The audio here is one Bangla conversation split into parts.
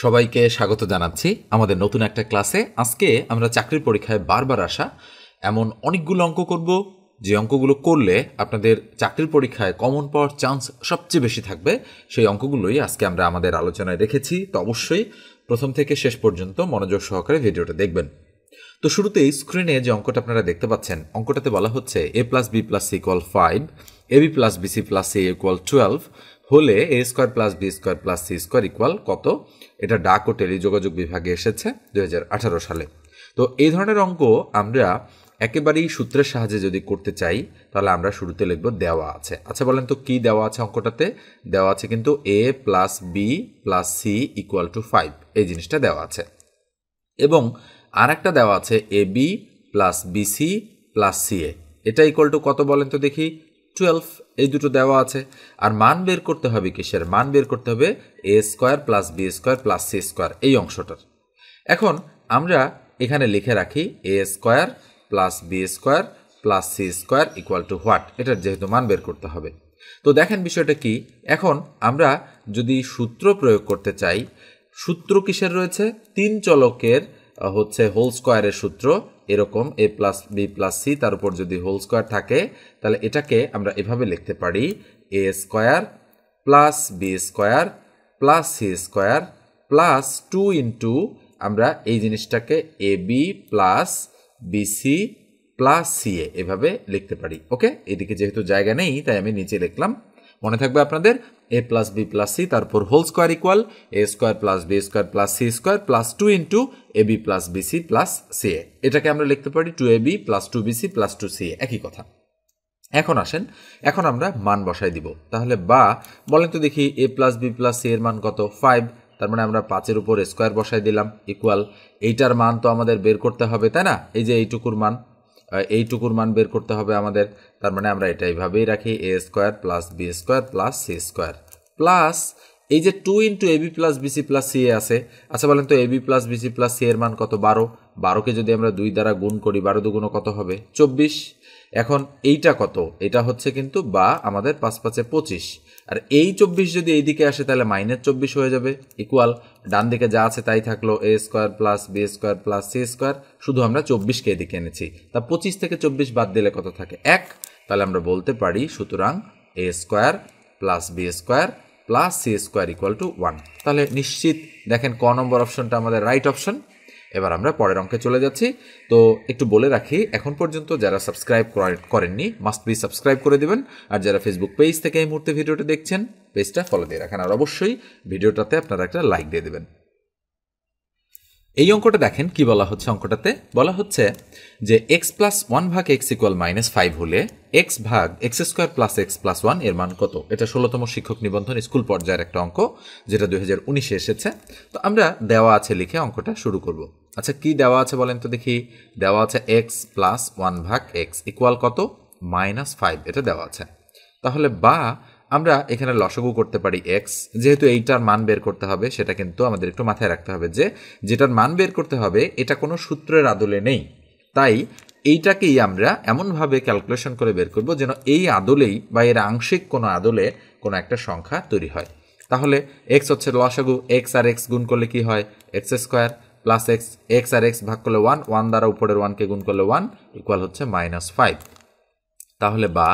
সবাইকে স্বাগত জানাচ্ছি আমাদের নতুন একটা ক্লাসে। আজকে আমরা চাকরির পরীক্ষায় বারবার আসা এমন অনেকগুলো অঙ্ক করব, যে অঙ্কগুলো করলে আপনাদের চাকরির পরীক্ষায় কমন পাওয়ার চান্স সবচেয়ে বেশি থাকবে। সেই অঙ্কগুলোই আজকে আমরা আমাদের আলোচনায় রেখেছি। তো অবশ্যই প্রথম থেকে শেষ পর্যন্ত মনোযোগ সহকারে ভিডিওটা দেখবেন। তো শুরুতেই স্ক্রিনে যে অঙ্কটা আপনারা দেখতে পাচ্ছেন, অঙ্কটাতে বলা হচ্ছে a plus B plus c equal 5, ab plus BC plus c equal 12 হলে a square plus B square plus C square equal কত। এটা ডাক ও টেলিযোগাযোগ বিভাগে এসেছে 2018 সালে। তো এই ধরনের অঙ্ক আমরা একেবারেই সূত্রের সাহায্যে যদি করতে চাই তাহলে আমরা শুরুতে লিখব দেওয়া আছে। আচ্ছা বলেন তো কি দেওয়া আছে অঙ্কটাতে? দেওয়া আছে কিন্তু a plus B plus c equal to 5, এই জিনিসটা দেওয়া আছে। এবং আর একটা দেওয়া আছে A B plus BC plus C A, এটা ইকুয়াল টু কত বলেন তো দেখি? 12। এই দুটো দেওয়া আছে। আর মান বের করতে হবে কিসের? মান বের করতে হবে A square plus B square plus C square, এই অংশটার। এখন আমরা এখানে লিখে রাখি A square plus B square plus C square equal to what, এটার যেহেতু মান বের করতে হবে। তো দেখেন বিষয়টা কি, এখন আমরা যদি সূত্র প্রয়োগ করতে চাই, সূত্র কিসের রয়েছে? তিন চলকের হচ্ছে হোল স্কোয়ারের সূত্র, এরকম এ প্লাস বি প্লাস সি, তার উপর যদি হোল স্কোয়ার থাকে তাহলে এটাকে আমরা এভাবে লিখতে পারি A square plus B square plus C square plus 2 into আমরা এই জিনিসটাকে A B plus BC plus C A এভাবে লিখতে পারি। ওকে, এদিকে যেহেতু জায়গা নেই তাই আমি নিচে লিখলাম। মনে থাকবে আপনাদের A plus B plus C, তারপর whole square equal A square plus B square plus C square plus 2 into A B plus BC plus C A, এটাকে আমরা লিখতে পারি 2ab plus 2bc plus 2ca, একই কথা। এখন আসেন, এখন আমরা মান বসাই দিব। তাহলে বা বলেন তো দেখি এ প্লাস বি প্লাস সি এর মান কত? 5। তার মানে আমরা 5-এর উপর স্কোয়ার বসাই দিলাম ইকুয়াল এইটার মান তো আমাদের বের করতে হবে, তাই না? এই যে এইটুকুর মান বের করতে হবে আমাদের। তার মানে আমরা এটা এইভাবেই রাখি A square plus B square plus C square plus এই যে 2 into A B plus BC plus C A আছে। আচ্ছা বলেন তো A B plus BC plus C এর মান কত? 12। 12কে যদি আমরা 2 দ্বারা গুণ করি, 12 দুগুণ কত হবে? 24। এখন এইটা কত? এটা হচ্ছে কিন্তু বা আমাদের 5×5 = 25, আর এই 24 যদি এইদিকে আসে তাহলে -24 হয়ে যাবে ইকুয়াল ডান দিকে যা আছে তাই থাকলো A square plus B square plus C square, শুধু আমরা 24কে এদিকে এনেছি। তা 25 থেকে 24 বাদ দিলে কত থাকে? 1। তাহলে আমরা বলতে পারি সুতরাং A square plus B square plus C square equal to 1। তাহলে নিশ্চিত দেখেন ক নম্বর অপশনটা আমাদের রাইট অপশন। এবার আমরা পরের অঙ্কে চলে যাচ্ছি। তো একটু বলে রাখি, এখন পর্যন্ত যারা সাবস্ক্রাইব করেননি মাস্ট বি সাবস্ক্রাইব করে দেবেন, আর যারা ফেসবুক পেজ থেকে এই মুহূর্তে ভিডিওটা দেখছেন পেজটা ফলো দিয়ে রাখেন, আর অবশ্যই ভিডিওটাতে আপনারা একটা লাইক দিয়ে দেবেন। এই অঙ্কটা দেখেন কি বলা হচ্ছে। অঙ্কটাতে বলা হচ্ছে যে এক্স প্লাস 1 ভাগ এক্স ইকুয়াল -5 হলে এক্স ভাগ x square plus x plus 1 এর মান কত। এটা 16তম শিক্ষক নিবন্ধন স্কুল পর্যায়ের একটা অঙ্ক, যেটা 2019-এ এসেছে। তো আমরা দেওয়া আছে লিখে অঙ্কটা শুরু করব। আচ্ছা কি দেওয়া আছে বলেন তো দেখি? দেওয়া আছে এক্স প্লাস 1 ভাগ এক্স ইকুয়াল কত? -5, এটা দেওয়া আছে। তাহলে বা আমরা এখানে লসাগু করতে পারি এক্স, যেহেতু এইটার মান বের করতে হবে সেটা কিন্তু আমাদের একটু মাথায় রাখতে হবে যে যেটার মান বের করতে হবে এটা কোনো সূত্রের আদলে নেই, তাই এইটাকেই আমরা এমনভাবে ক্যালকুলেশন করে বের করব যেন এই আদলেই বা এর আংশিক কোনো আদলে কোনো একটা সংখ্যা তৈরি হয়। তাহলে এক্স হচ্ছে লসাগু, এক্স আর এক্স গুণ করলে কি হয়? X square plus X, X আর এক্স ভাগ করলে 1, 1 দ্বারা উপরের 1কে গুণ করলে 1 ইকুয়াল হচ্ছে -5। তাহলে বা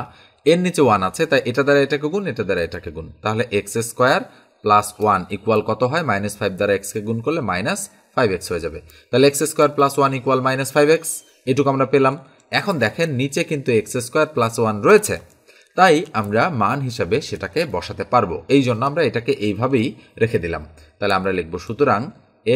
এর নিচে 1 আছে, তাই এটা দ্বারা এটাকে গুণ, এটা দ্বারা এটাকে গুণ, তাহলে এক্স স্কোয়ার প্লাস 1 ইকুয়াল কত হয়? -5 দ্বারা এক্সকে গুণ করলে -5x হয়ে যাবে। তাহলে x square plus 1 equal -5x, এটুকু আমরা পেলাম। এখন দেখেন নিচে কিন্তু এক্স স্কোয়ার প্লাস 1 রয়েছে, তাই আমরা মান হিসাবে সেটাকে বসাতে পারবো। এই জন্য আমরা এটাকে এইভাবেই রেখে দিলাম। তাহলে আমরা লিখব সুতরাং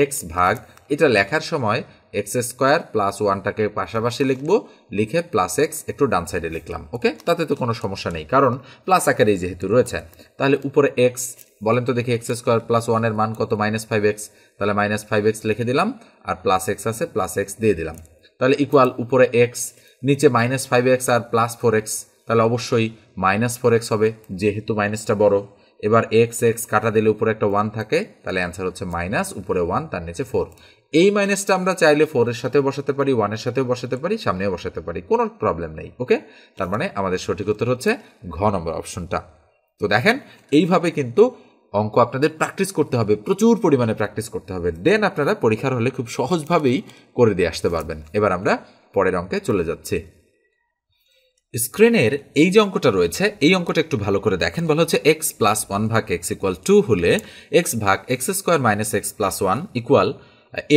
এক্স ভাগ, এটা লেখার সময় এক্স স্কোয়ার প্লাস 1টাকে পাশাপাশি লিখবো, লিখে প্লাস এক্স একটু ডান সাইডে লিখলাম। ওকে, তাতে তো কোনো সমস্যা নেই কারণ প্লাস আকারেই যেহেতু রয়েছে। তাহলে উপরে এক্স, বলেন তো দেখি এক্স স্কোয়ার প্লাস 1 এর মান কত? -5x, তাহলে -5x লিখে দিলাম, আর প্লাস এক্স আছে প্লাস এক্স দিয়ে দিলাম। তাহলে ইকুয়াল উপরে এক্স, নিচে -5x আর প্লাস 4x, তাহলে অবশ্যই -4x হবে যেহেতু মাইনাসটা বড়। এবার এক্স এক্স কাটা দিলে উপরে একটা 1 থাকে, তাহলে অ্যান্সার হচ্ছে মাইনাস, উপরে 1 তার নিচে 4। এই মাইনাসটা আমরা চাইলে 4 এর সাথেও বসাতে পারি, 1 এর সাথেও বসাতে পারি, সামনেও বসাতে পারি, কোনো প্রবলেম নেই। ওকে, তার মানে আমাদের সঠিক উত্তর হচ্ছে ঘ নম্বর অপশনটা। তো দেখেন এইভাবে কিন্তু অঙ্ক আপনাদের প্র্যাকটিস করতে হবে, প্রচুর পরিমাণে প্র্যাকটিস করতে হবে, দেন আপনারা পরীক্ষার হলে খুব সহজভাবেই করে দিয়ে আসতে পারবেন। এবার আমরা পরের অঙ্কে চলে যাচ্ছি। স্ক্রিনের এই যে অঙ্কটা রয়েছে, এই অঙ্কটা একটু ভালো করে দেখেন। বলা হচ্ছে এক্স প্লাস 1 ভাগ এক্স ইকুয়াল 2 হলে এক্স ভাগ x square minus x plus 1 equal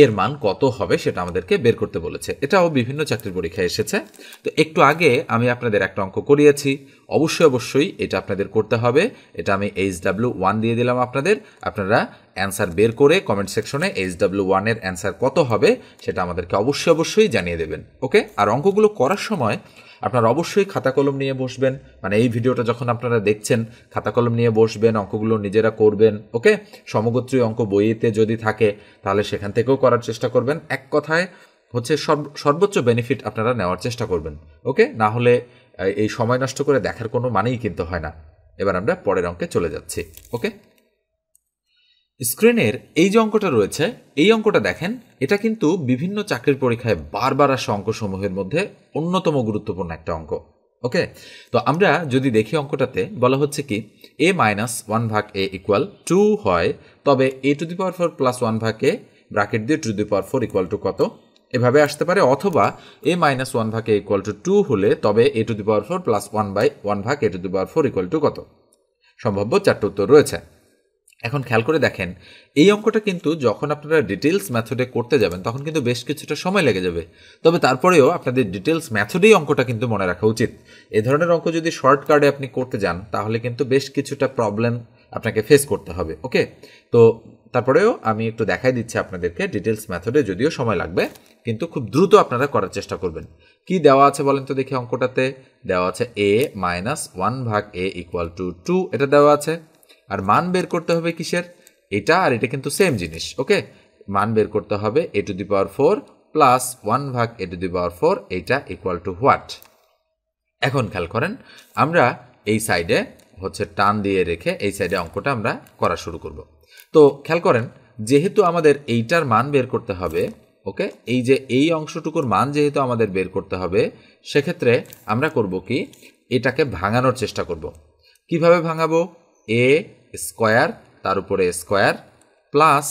এর মান কত হবে সেটা আমাদেরকে বের করতে বলেছে। এটাও বিভিন্ন চাকরির পরীক্ষায় এসেছে। তো একটু আগে আমি আপনাদের একটা অঙ্ক করিয়েছি, অবশ্যই এটা আপনাদের করতে হবে। এটা আমি HW1 দিয়ে দিলাম আপনাদের, আপনারা অ্যান্সার বের করে কমেন্ট সেকশনে HW1 এর অ্যান্সার কত হবে সেটা আমাদেরকে অবশ্যই জানিয়ে দেবেন। ওকে, আর অঙ্কগুলো করার সময় আপনারা অবশ্যই খাতা কলম নিয়ে বসবেন, মানে এই ভিডিওটা যখন আপনারা দেখছেন খাতা কলম নিয়ে বসবেন, অঙ্কগুলো নিজেরা করবেন। ওকে, সমগোত্রী অঙ্ক বইতে যদি থাকে তাহলে সেখান থেকেও করার চেষ্টা করবেন। এক কথায় হচ্ছে সর্বোচ্চ বেনিফিট আপনারা নেওয়ার চেষ্টা করবেন। ওকে, না হলে এই সময় নষ্ট করে দেখার কোনো মানেই কিন্তু হয় না। এবার আমরা পরের অঙ্কে চলে যাচ্ছি। ওকে, স্ক্রিনের এই যে অঙ্কটা রয়েছে, এই অঙ্কটা দেখেন, এটা কিন্তু বিভিন্ন চাকরির পরীক্ষায় বারবার আসা অঙ্কসমূহের মধ্যে অন্যতম গুরুত্বপূর্ণ একটা অঙ্ক। ওকে, তো আমরা যদি দেখি অঙ্কটাতে বলা হচ্ছে কি a মাইনাস 1 ভাগ a ইকুয়াল 2 হয়, তবে a⁴ প্লাস 1 ভাগ a ব্র্যাকেট দিয়ে 2⁴ ইকুয়াল টু কত, এভাবে আসতে পারে। অথবা a মাইনাস 1 ভাগ a ইকুয়াল টু 2 হলে তবে a⁴ প্লাস 1/1 ভাগ a⁴ ইকুয়াল টু কত। সম্ভাব্য 4টা উত্তর রয়েছে। এখন খেয়াল করে দেখেন, এই অঙ্কটা কিন্তু যখন আপনারা ডিটেলস মেথডে করতে যাবেন তখন কিন্তু বেশ কিছুটা সময় লেগে যাবে। তবে তারপরেও আপনাদের ডিটেলস মেথডেই অঙ্কটা কিন্তু মনে রাখা উচিত। এই ধরনের অঙ্ক যদি শর্টকাটে আপনি করতে যান তাহলে কিন্তু বেশ কিছুটা প্রবলেম আপনাকে ফেস করতে হবে। ওকে, তো তারপরেও আমি একটু দেখাই দিচ্ছি আপনাদেরকে ডিটেলস মেথডে, যদিও সময় লাগবে কিন্তু খুব দ্রুত আপনারা করার চেষ্টা করবেন। কি দেওয়া আছে বলেন তো দেখি অঙ্কটাতে? দেওয়া আছে a মাইনাস 1 ভাগ a ইকুয়াল টু 2, এটা দেওয়া আছে। আর মান বের করতে হবে কিসের? এটা আর এটা কিন্তু সেম জিনিস। ওকে, মান বের করতে হবে a⁴ প্লাস 1 ভাগ a⁴, এইটা ইকুয়াল টু হোয়াট। এখন খেয়াল করেন, আমরা এই সাইডে হচ্ছে টান দিয়ে রেখে এই সাইডে অঙ্কটা আমরা করা শুরু করব। তো খেয়াল করেন, যেহেতু আমাদের এইটার মান বের করতে হবে, ওকে, এই যে এই অংশটুকুর মান যেহেতু আমাদের বের করতে হবে, সেক্ষেত্রে আমরা করব কি, এটাকে ভাঙানোর চেষ্টা করব। কিভাবে ভাঙাবো? a স্কোয়ার তার উপরে স্কোয়ার প্লাস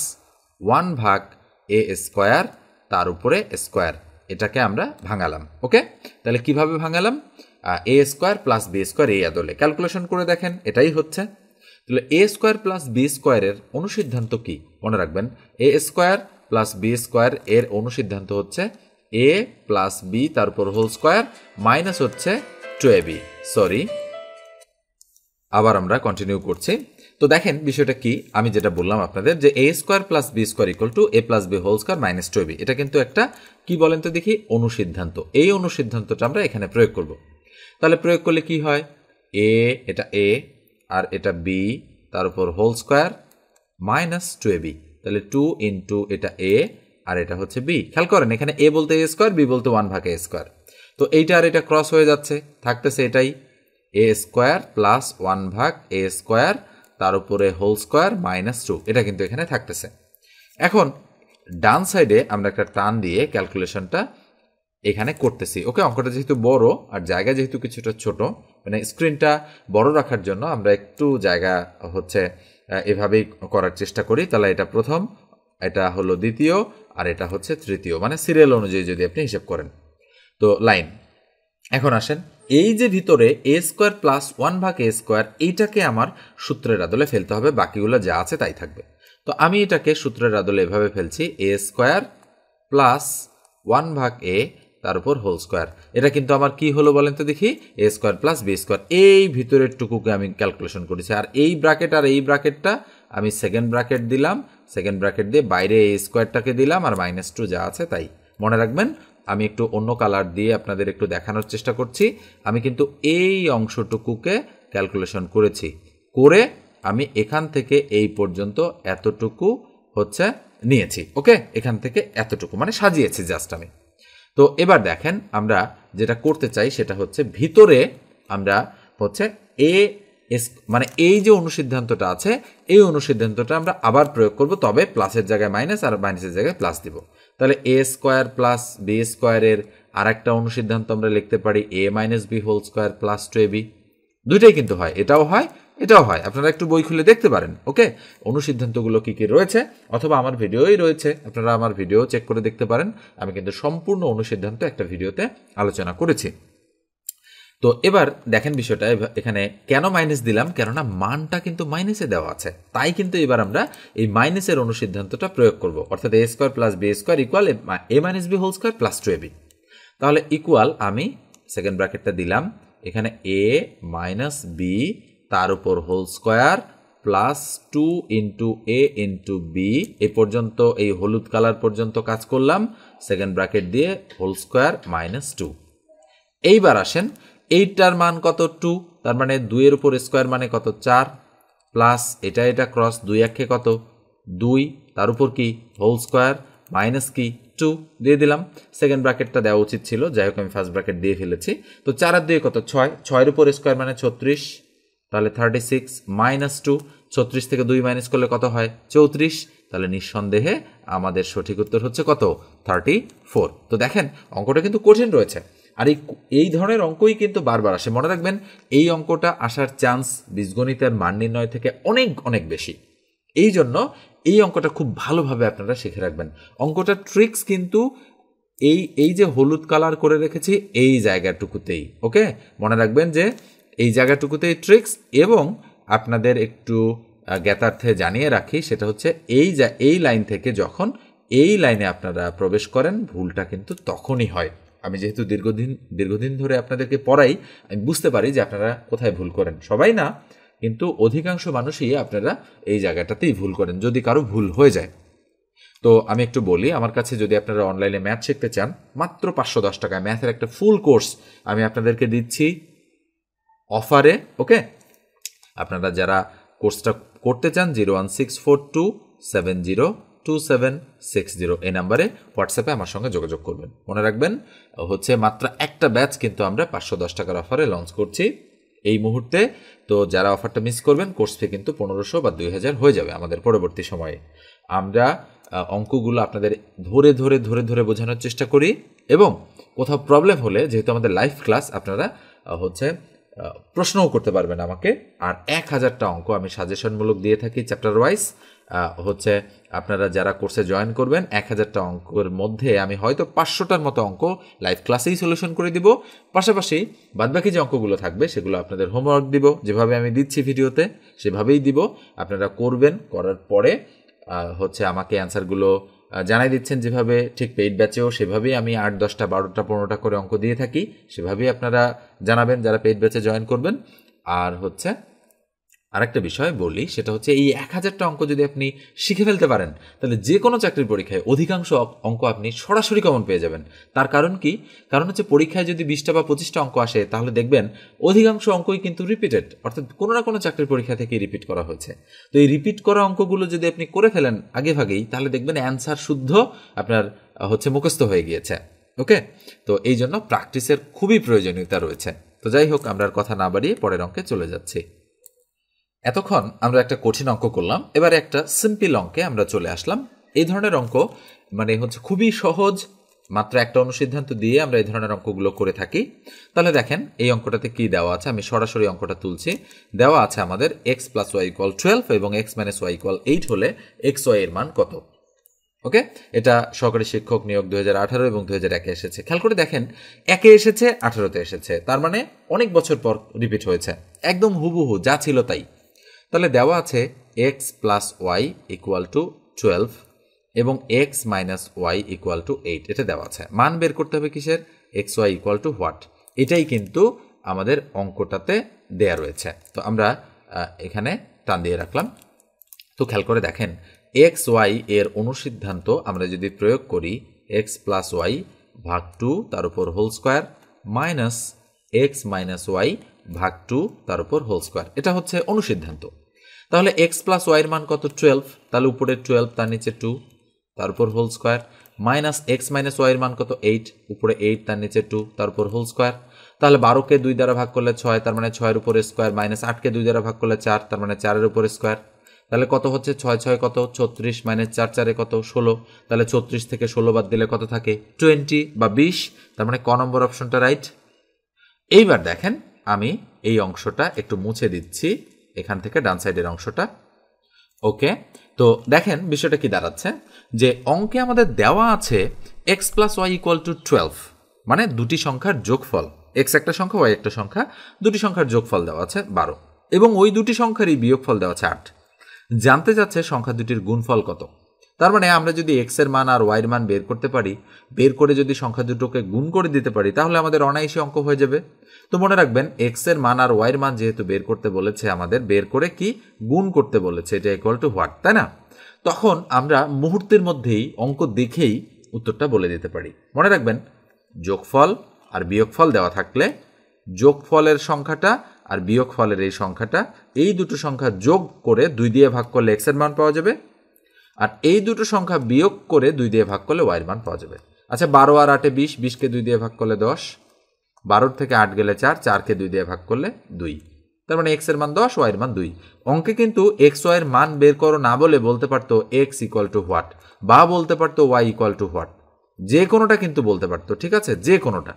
1 ভাগ a স্কোয়ার তার উপরে স্কোয়ার, এটাকে আমরা ভাঙালাম। ওকে, তাহলে কিভাবে ভাঙালাম? a square plus b square এই আদলে ক্যালকুলেশন করে দেখেন, এটাই হচ্ছে। তাহলে a স্কোয়ার প্লাস b স্কোয়ারের অনুসিদ্ধান্ত কি মনে রাখবেন? a square plus b square এর অনুসিদ্ধান্ত হচ্ছে a প্লাস b তার উপর হোল স্কোয়ার মাইনাস হচ্ছে 2ab। সরি, আবার আমরা কন্টিনিউ করছি। তো দেখেন বিষয়টা কি, আমি যেটা বললাম আপনাদের যে a square plus b square equal to a plus b whole square minus 2ab, এটা কিন্তু একটা কি বলেন তো দেখি অনুসিদ্ধান্ত। এই অনুসিদ্ধান্তটা আমরা এখানে প্রয়োগ করব। তাহলে প্রয়োগ করলে কি হয়? এটা a আর এটা b তার উপর হোল স্কোয়ার মাইনাস 2ab, তাহলে 2 ইন্টু এটা a আর এটা হচ্ছে b। খেয়াল করেন এখানে a বলতে a স্কোয়ার, b বলতে 1 ভাগ a স্কোয়ার, তো এইটা আর এটা ক্রস হয়ে যাচ্ছে, থাকতেছে এটাই a স্কোয়ার প্লাস 1 ভাগ a স্কোয়ার তার উপরে হোল স্কোয়ার মাইনাস 2, এটা কিন্তু এখানে থাকতেছে। এখন ডান সাইডে আমরা একটা টান দিয়ে ক্যালকুলেশনটা এখানে করতেছি। ওকে, অঙ্কটা যেহেতু বড় আর জায়গা যেহেতু কিছুটা ছোট, মানে স্ক্রিনটা বড় রাখার জন্য আমরা একটু জায়গা হচ্ছে এভাবেই করার চেষ্টা করি। তাহলে এটা প্রথম, এটা হলো দ্বিতীয়, আর এটা হচ্ছে তৃতীয়, মানে সিরিয়াল অনুযায়ী যদি আপনি হিসেব করেন। তো লাইন, এখন আসেন, এই যে ভিতরে a স্কোয়ার প্লাস 1 ভাগ a স্কোয়ার, এইটাকে আমার সূত্রের আদলে ফেলতে হবে, বাকিগুলো যা আছে তাই থাকবে। তো আমি এটাকে সূত্রের আদলে এভাবে ফেলছি, a স্কোয়ার প্লাস 1 ভাগ a তার উপর হোল স্কোয়ার। এটা কিন্তু আমার কি হলো বলেন তো দেখি? a square plus b square, এই ভিতরের টুকুকে আমি ক্যালকুলেশন করেছি। আর এই ব্র্যাকেট আর এই ব্র্যাকেটটা আমি সেকেন্ড ব্র্যাকেট দিলাম, সেকেন্ড ব্র্যাকেট দিয়ে বাইরে a স্কোয়ারটাকে দিলাম, আর মাইনাস 2 যা আছে তাই। মনে রাখবেন, আমি একটু অন্য কালার দিয়ে আপনাদের একটু দেখানোর চেষ্টা করছি। আমি কিন্তু এই অংশটুকুকে ক্যালকুলেশন করেছি, করে আমি এখান থেকে এই পর্যন্ত এতটুকু হচ্ছে নিয়েছি। ওকে, এখান থেকে এতটুকু মানে সাজিয়েছি জাস্ট আমি। তো এবার দেখেন, আমরা যেটা করতে চাই সেটা হচ্ছে ভিতরে আমরা হচ্ছে মানে এই যে অনুসিদ্ধান্তটা আছে, এই অনুসিদ্ধান্তটা আমরা আবার প্রয়োগ করব, তবে প্লাসের জায়গায় মাইনাস আর মাইনাসের জায়গায় প্লাস দিব। তাহলে a স্কোয়ার প্লাস b স্কোয়ারের আর একটা অনুসিদ্ধান্ত আমরা লিখতে পারি a minus b whole square plus 2ab। দুইটাই কিন্তু হয়, এটাও হয় এটাও হয়, আপনারা একটু বই খুলে দেখতে পারেন। ওকে, অনুসিদ্ধান্তগুলো কী কী রয়েছে, অথবা আমার ভিডিওই রয়েছে, আপনারা আমার ভিডিও চেক করে দেখতে পারেন। আমি কিন্তু সম্পূর্ণ অনুসিদ্ধান্ত একটা ভিডিওতে আলোচনা করেছি। তো এবার দেখেন বিষয়টা এখানে কেন মাইনাস দিলাম, কেননা মানটা কিন্তু মাইনাসে দেওয়া আছে, তাই কিন্তু এবার আমরা এই মাইনাসের অনুসিদ্ধান্তটা প্রয়োগ করব, অর্থাৎ A square plus B square equal A minus B whole square plus 2ab। তাহলে ইকুয়াল আমি সেকেন্ড ব্র্যাকেটটা দিলাম, এখানে এ মাইনাস বি তার উপর হোল স্কোয়ার প্লাস 2 ইন্টু এ ইন্টু বি, এ পর্যন্ত এই হলুদ কালার পর্যন্ত কাজ করলাম, সেকেন্ড ব্র্যাকেট দিয়ে হোল স্কোয়ার মাইনাস 2। এইবার আসেন এইটার মান কত 2, তার মানে 2 এর উপর স্কোয়ার মানে কত 4, প্লাস এটা ক্রস 2 একে কত 2, তার উপর কি হোল স্কোয়ার মাইনাস কি 2 দিয়ে দিলাম। সেকেন্ড ব্র্যাকেটটা দেওয়া উচিত ছিল, যাই হোক আমি ফার্স্ট ব্র্যাকেট দিয়ে ফেলেছি। তো 4 আর 2 কত 6, 6 এর উপর স্কোয়ার মানে 36, তাহলে 36 মাইনাস 2, 36 থেকে 2 মাইনাস করলে কত হয় 34, তাহলে নিঃসন্দেহে আমাদের সঠিক উত্তর হচ্ছে কত 34। তো দেখেন অঙ্কটা কিন্তু কঠিন রয়েছে, আর এই ধরনের অঙ্কই কিন্তু বারবার আসে। মনে রাখবেন এই অঙ্কটা আসার চান্স বীজগণিতের মান নির্ণয় থেকে অনেক অনেক বেশি, এই জন্য এই অঙ্কটা খুব ভালোভাবে আপনারা শিখে রাখবেন। অঙ্কটা ট্রিক্স কিন্তু এই যে হলুদ কালার করে রেখেছি এই জায়গাটুকুতেই, ওকে মনে রাখবেন যে এই জায়গাটুকুতেই ট্রিক্স। এবং আপনাদের একটু জ্ঞাতার্থে জানিয়ে রাখি, সেটা হচ্ছে এই লাইন থেকে যখন এই লাইনে আপনারা প্রবেশ করেন ভুলটা কিন্তু তখনই হয়। আমি যেহেতু দীর্ঘদিন ধরে আপনাদেরকে পড়াই, আমি বুঝতে পারি যে আপনারা কোথায় ভুল করেন। সবাই না, কিন্তু অধিকাংশ মানুষই আপনারা এই জায়গাটাতেই ভুল করেন যদি কারো ভুল হয়ে যায়। তো আমি একটু বলি, আমার কাছে যদি আপনারা অনলাইনে ম্যাথ শিখতে চান, মাত্র 510 টাকায় ম্যাথের একটা ফুল কোর্স আমি আপনাদেরকে দিচ্ছি অফারে। ওকে, আপনারা যারা কোর্সটা করতে চান 01642702760 এই নাম্বারে হোয়াটসঅ্যাপে আমার সঙ্গে যোগাযোগ করবেন। মনে রাখবেন হচ্ছে মাত্র একটা ব্যাচ কিন্তু আমরা 510 টাকার অফারে লঞ্চ করছি এই মুহূর্তে। তো যারা অফারটা মিস করবেন কোর্স ফি কিন্তু 1500 বা 2000 হয়ে যাবে আমাদের পরবর্তী সময়ে। আমরা অঙ্কগুলো আপনাদের ধরে ধরে ধরে ধরে বোঝানোর চেষ্টা করি, এবং কোথাও প্রবলেম হলে যেহেতু আমাদের লাইভ ক্লাস, আপনারা হচ্ছে প্রশ্নও করতে পারবেন আমাকে। আর 1000টা অঙ্ক আমি সাজেশনমূলক দিয়ে থাকি চ্যাপ্টার ওয়াইজ। হচ্ছে আপনারা যারা কোর্সে জয়েন করবেন 1000টা অঙ্কের মধ্যে আমি হয়তো 500টার মতো অঙ্ক লাইভ ক্লাসেই সলিউশন করে দিব, পাশাপাশি বাদবাকি যে অঙ্কগুলো থাকবে সেগুলো আপনাদের হোমওয়ার্ক দিব, যেভাবে আমি দিচ্ছি ভিডিওতে সেভাবেই দিব। আপনারা করবেন, করার পরে হচ্ছে আমাকে অ্যান্সারগুলো জানাই দিচ্ছেন যেভাবে, ঠিক পেইড ব্যাচেও সেভাবেই আমি 8, 10টা, 12টা, 15টা করে অঙ্ক দিয়ে থাকি, সেভাবেই আপনারা জানাবেন যারা পেইড ব্যাচে জয়েন করবেন। আর হচ্ছে আরেকটা বিষয় বলি, সেটা হচ্ছে এই 1000টা অঙ্ক যদি আপনি শিখে ফেলতে পারেন, তাহলে যে কোনো চাকরির পরীক্ষায় অধিকাংশ অঙ্ক আপনি সরাসরি কমন পেয়ে যাবেন। তার কারণ কি? কারণ হচ্ছে পরীক্ষায় যদি 20টা বা 25টা অঙ্ক আসে, তাহলে দেখবেন অধিকাংশ অঙ্কই কিন্তু রিপিটেড, অর্থাৎ কোনো না কোনো চাকরির পরীক্ষা থেকে রিপিট করা হয়েছে। তো এই রিপিট করা অঙ্কগুলো যদি আপনি করে ফেলেন আগে ভাগেই, তাহলে দেখবেন অ্যান্সার শুদ্ধ আপনার হচ্ছে মুখস্থ হয়ে গিয়েছে। ওকে, তো এই জন্য প্র্যাকটিসের খুবই প্রয়োজনীয়তা রয়েছে। তো যাই হোক, আমরা আর কথা না বাড়িয়ে পরের অঙ্কে চলে যাচ্ছি। এতক্ষণ আমরা একটা কঠিন অঙ্ক করলাম, এবারে একটা সিম্পল অঙ্কে আমরা চলে আসলাম। এই ধরনের অঙ্ক মানে হচ্ছে খুবই সহজ, মাত্র একটা অনুসিদ্ধান্ত দিয়ে আমরা এই ধরনের অঙ্কগুলো করে থাকি। তাহলে দেখেন এই অঙ্কটাতে কি দেওয়া আছে, আমি সরাসরি অঙ্কটা তুলছি। দেওয়া আছে আমাদের x + y = 12 এবং x - y = 8 হলে xy এর মান কত। ওকে, এটা সহকারী শিক্ষক নিয়োগ 2018 এবং 2001 এসেছে। খেয়াল করে দেখেন, 1 এসেছে, 18তে এসেছে, তার মানে অনেক বছর পর রিপিট হয়েছে, একদম হুবহু যা ছিল তাই। তাহলে দেওয়া আছে x + y = 12 এবং x - y = 8, এটা দেওয়া আছে। মান বের করতে হবে কিসের, xy = হোয়াট, এটাই কিন্তু আমাদের অঙ্কটাতে দেয়া রয়েছে। তো আমরা এখানে টান দিয়ে রাখলাম। তো খেয়াল করে দেখেন xy এর অনুসিদ্ধান্ত আমরা যদি প্রয়োগ করি, x + y ভাগ 2 তার উপর whole square minus x - y ভাগ 2 তার উপর হোল স্কোয়ার, এটা হচ্ছে অনুসিদ্ধান্ত। তাহলে x + y এর মান কত 12, তাহলে উপরে 12 তার নিচে 2 তার উপর whole square, minus x - y এর মান কত 8, উপরে 8 তার নিচে 2 তার উপর হোল স্কোয়ার। তাহলে 12কে 2 দ্বারা ভাগ করলে 6, তার মানে 6 এর উপর স্কোয়ার, মাইনাস 8কে 2 দ্বারা ভাগ করলে 4, তার মানে 4 এর উপর স্কোয়ার। তাহলে কত হচ্ছে 6 6 কত 36, মাইনাস 4 4 কত 16, তাহলে 36 থেকে 16 বাদ দিলে কত থাকে 20 বা 20, তার মানে ক নম্বর অপশনটা রাইট। এইবার দেখেন আমি এই অংশটা একটু মুছে দিচ্ছি, এখান থেকে ডান সাইডের অংশটা। ওকে, তো দেখেন বিষয়টা কি দাঁড়াচ্ছে, যে অঙ্কে আমাদের দেওয়া আছে x plus y equal to 12, মানে দুটি সংখ্যার যোগফল, এক্স একটা সংখ্যা ওয়াই একটা সংখ্যা, দুটি সংখ্যার যোগফল দেওয়া আছে 12 এবং ওই দুটি সংখ্যারই বিয়োগফল দেওয়া আছে 8। জানতে চাচ্ছে সংখ্যা দুটির গুণফল কত। তার মানে আমরা যদি এক্স এর মান আর ওয়াইয়ের মান বের করতে পারি, বের করে যদি সংখ্যা দুটোকে গুণ করে দিতে পারি, তাহলে আমাদের অনায়াসী অঙ্ক হয়ে যাবে। তো মনে রাখবেন এক্স এর মান আর ওয়াইয়ের মান যেহেতু বের করতে বলেছে, আমাদের বের করে কি গুণ করতে বলেছে, এটা ইকুয়াল টু হোয়াট, তাই না? তখন আমরা মুহূর্তের মধ্যেই অঙ্ক দেখেই উত্তরটা বলে দিতে পারি। মনে রাখবেন যোগফল আর বিয়োগফল দেওয়া থাকলে যোগফলের সংখ্যাটা আর বিয়োগফলের এই সংখ্যাটা, এই দুটো সংখ্যা যোগ করে 2 দিয়ে ভাগ করলে এক্স এর মান পাওয়া যাবে, আর এই দুটো সংখ্যা বিয়োগ করে 2 দিয়ে ভাগ করলে ওয়াইয়ের মান পাওয়া যাবে। আচ্ছা, 12 আর 8 20, 20কে 2 দিয়ে ভাগ করলে 10, 12 থেকে 8 গেলে 4, 4কে 2 দিয়ে ভাগ করলে 2, তার মানে এক্স এর মান 10, ওয়াইয়ের মান 2। অঙ্কে কিন্তু এক্স ওয়াইয়ের মান বের করো না বলে বলতে পারতো এক্স ইকুয়াল টু হোয়াট, বা বলতে পারতো ওয়াই ইকুয়াল টু হোয়াট, যে কোনোটা কিন্তু বলতে পারতো, ঠিক আছে, যে কোনোটা।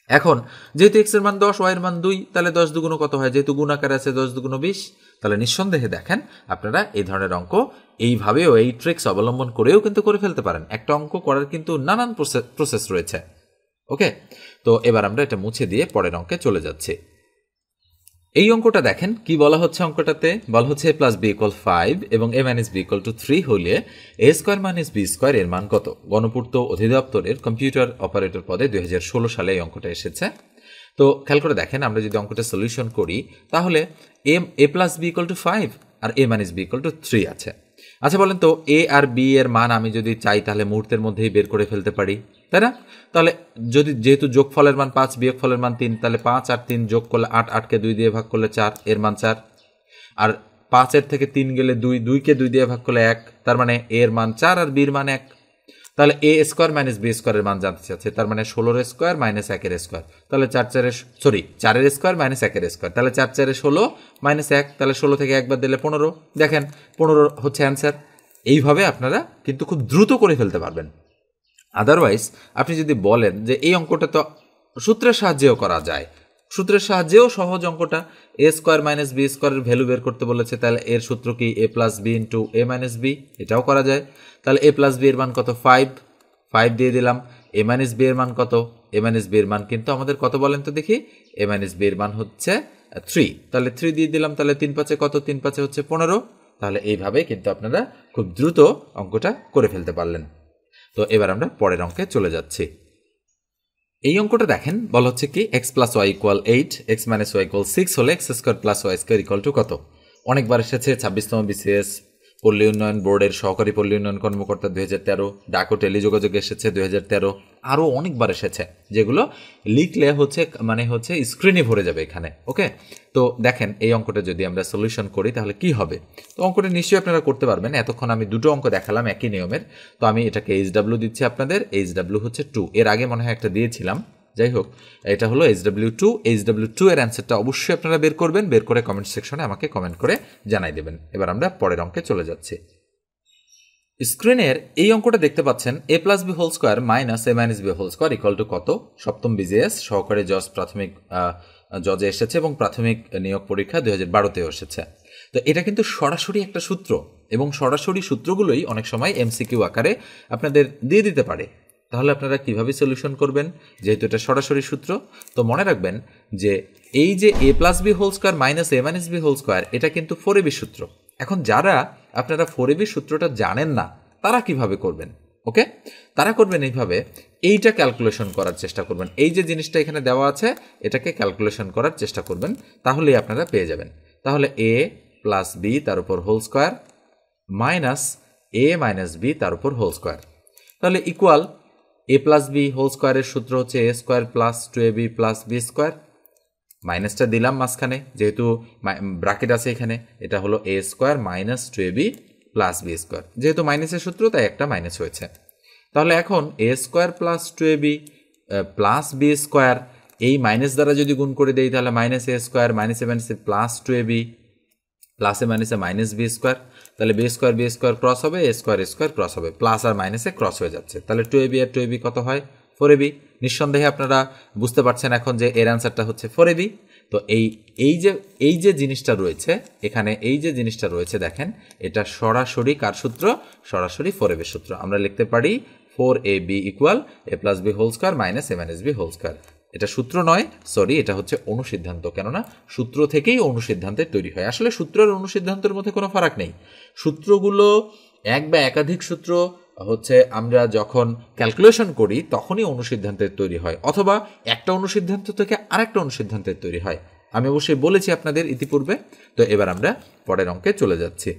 এখন যেহেতু এক্স এর মান 10, ওয়াইয়ের মান 2, তাহলে 10 দুগুণ কত হয়, যেহেতু গুণাকার আছে 10 দুগুণ 20, তাহলে নিঃসন্দেহে দেখেন আপনারা এই ধরনের অঙ্ক এইভাবেও, এই ট্রিক্স অবলম্বন করেও কিন্তু করে ফেলতে পারেন। একটা অঙ্ক করার কিন্তু নানান প্রসেস রয়েছে। ওকে, তো এবার আমরা এটা মুছে দিয়ে পরের অঙ্কে চলে যাচ্ছি। এই অঙ্কটা দেখেন কি বলা হচ্ছে, অঙ্কটাতে বলা হচ্ছে a প্লাস বি ইকুয়াল 5 এবং a minus b equal to 3 হলে a square minus b square এর মান কত। গণপূর্ত অধিদপ্তরের কম্পিউটার অপারেটর পদে 2016 সালে এই অঙ্কটা এসেছে। তো খেয়াল করে দেখেন, আমরা যদি অঙ্কটা সলিউশন করি তাহলে a plus b equal to 5 আর a minus b equal to 3 আছে। আচ্ছা বলেন তো, এ আর বি এর মান আমি যদি চাই তাহলে মুহূর্তের মধ্যেই বের করে ফেলতে পারি, তাই না? তাহলে যদি যেহেতু যোগফলের মান 5, বিয়োগফলের মান 3, তাহলে 5 আর 3 যোগ করলে 8, 8কে 2 দিয়ে ভাগ করলে 4, এর মান 4, আর 5 এর থেকে 3 গেলে 2, 2কে 2 দিয়ে ভাগ করলে 1, তার মানে এর মান 4 আর বির মান 1। তাহলে এ স্কোয়ার মাইনাস বি স্কোয়ারের মান জানতে চাচ্ছে, তার মানে 16 স্কোয়ার মাইনাস 1 স্কোয়ার, তাহলে 4 স্কোয়ার মাইনাস 1 স্কোয়ার, তাহলে 4 16 মাইনাস 1, তাহলে 16 থেকে 1 বাদ দিলে 15। দেখেন 15 হচ্ছে অ্যান্সার। এইভাবে আপনারা কিন্তু খুব দ্রুত করে ফেলতে পারবেন। আদারওয়াইজ আপনি যদি বলেন যে এই অঙ্কটা তো সূত্রের সাহায্যেও করা যায়, সূত্রের সাহায্যেও সহজ অঙ্কটা, এ স্কোয়ার মাইনাস বি স্কোয়ারের ভ্যালু বের করতে বলেছে, তাহলে এর সূত্র কি এ প্লাস বি ইন্টু এ মাইনাস বি, এটাও করা যায়। তাহলে এ প্লাস বি এর মান কত, 5 দিয়ে দিলাম। এ মাইনাস বি এর মান কত, এ মাইনাস বি এর মান কিন্তু আমাদের কত বলেন তো দেখি, এ মাইনাস বি এর মান হচ্ছে 3, তাহলে 3 দিয়ে দিলাম। তাহলে 3 5 কত, 3 5 হচ্ছে 15। তাহলে এইভাবে কিন্তু আপনারা খুব দ্রুত অঙ্কটা করে ফেলতে পারলেন। তো এবার আমরা পরের অঙ্কে চলে যাচ্ছি। এই অঙ্কটা দেখেন, বলা হচ্ছে কি x plus y equal 8, x minus y equal 6 হলে x square plus y square equal to কত। অনেকবার এসেছে, 26তম বিসিএস পল্লী উন্নয়ন বোর্ডের সহকারী পল্লী উন্নয়ন কর্মকর্তা 2013, ডাক ও টেলিযোগাযোগ এসেছে 2013, আরও অনেকবার এসেছে, যেগুলো লিখলে হচ্ছে স্ক্রিনে ভরে যাবে এখানে। ওকে, তো দেখেন এই অঙ্কটা যদি আমরা সলিউশন করি তাহলে কি হবে। তো অঙ্কটা নিশ্চয়ই আপনারা করতে পারবেন। এতক্ষণ আমি দুটো অঙ্ক দেখালাম একই নিয়মের, তো আমি এটাকে HW দিচ্ছি আপনাদের। HW হচ্ছে 2, এর আগে মনে হয় একটা দিয়েছিলাম, যাই হোক এটা হলো HW2। HW2 এর অ্যান্সারটা অবশ্যই আপনারা বের করবেন, বের করে কমেন্ট সেকশনে আমাকে কমেন্ট করে জানাই দেবেন। এবার আমরা পরের অঙ্কে চলে যাচ্ছি। স্ক্রিনের এই অঙ্কটা দেখতে পাচ্ছেন, A plus B whole square minus A minus B whole square equal to কত। সপ্তম বিজিএস সহকারী জজ প্রাথমিক জজে এসেছে এবং প্রাথমিক নিয়োগ পরীক্ষা 2012তেও এসেছে। তো এটা কিন্তু সরাসরি একটা সূত্র, এবং সরাসরি সূত্রগুলোই অনেক সময় MCQ আকারে আপনাদের দিয়ে দিতে পারে। তাহলে আপনারা কিভাবে সলিউশন করবেন, যেহেতু এটা সরাসরি সূত্র। তো মনে রাখবেন যে এই যে A plus B whole square minus A minus B whole square, এটা কিন্তু 4AB সূত্র। এখন যারা আপনারা 4AB সূত্রটা জানেন না, তারা কিভাবে করবেন? ওকে, তারা করবেন এইভাবে, এইটা ক্যালকুলেশন করার চেষ্টা করবেন। এই যে জিনিসটা এখানে দেওয়া আছে, এটাকে ক্যালকুলেশন করার চেষ্টা করবেন, তাহলেই আপনারা পেয়ে যাবেন। তাহলে এ প্লাস বি তার উপর whole square minus A minus B তার উপর হোল স্কোয়ার, তাহলে equal A plus B whole স্কোয়ারের সূত্র হচ্ছে A square plus 2ab plus B square. মাইনাসটা দিলাম মাঝখানে, যেহেতু ব্র্যাকেট আছে এখানে, এটা হলো A square minus 2ab plus B square. যেহেতু মাইনাসের সূত্র তাই একটা মাইনাস হয়েছে। তাহলে এখন A square plus 2ab plus B square, এই মাইনাস দ্বারা যদি গুণ করে দেই তাহলে মাইনাস এ স্কোয়ার মাইনাসে মাইনাসে প্লাস 2ab প্লাসে মাইনাসে মাইনাস বি স্কোয়ার, তাহলে বি স্কোয়ার ক্রস হবে, এ স্কোয়ার ক্রস হবে, প্লাস আর মাইনাসে ক্রস হয়ে যাচ্ছে। তাহলে 2ab আর 2ab কত হয়, 4ab। নিঃসন্দেহে আপনারা বুঝতে পারছেন এখন যে এর অ্যান্সারটা হচ্ছে 4ab। তো এই যে জিনিসটা রয়েছে এখানে, এই যে জিনিসটা রয়েছে দেখেন, এটা সরাসরি কার সূত্র? সরাসরি 4ab সূত্র। আমরা লিখতে পারি 4ab equal a plus B whole square minus a minus B whole square. এটা সূত্র নয়, সরি, এটা হচ্ছে অনুসিদ্ধান্ত। কেননা সূত্র থেকেই অনুসিদ্ধান্তের তৈরি হয়। আসলে সূত্র আর অনুসিদ্ধান্তের মধ্যে কোনো ফারাক নেই। সূত্রগুলো এক বা একাধিক সূত্র হচ্ছে আমরা যখন ক্যালকুলেশন করি তখনই অনুসিদ্ধান্তের তৈরি হয়, অথবা একটা অনুসিদ্ধান্ত থেকে আরেকটা অনুসিদ্ধান্তের তৈরি হয়। আমি অবশ্যই বলেছি আপনাদের ইতিপূর্বে। তো এবার আমরা পরের অঙ্কে চলে যাচ্ছি।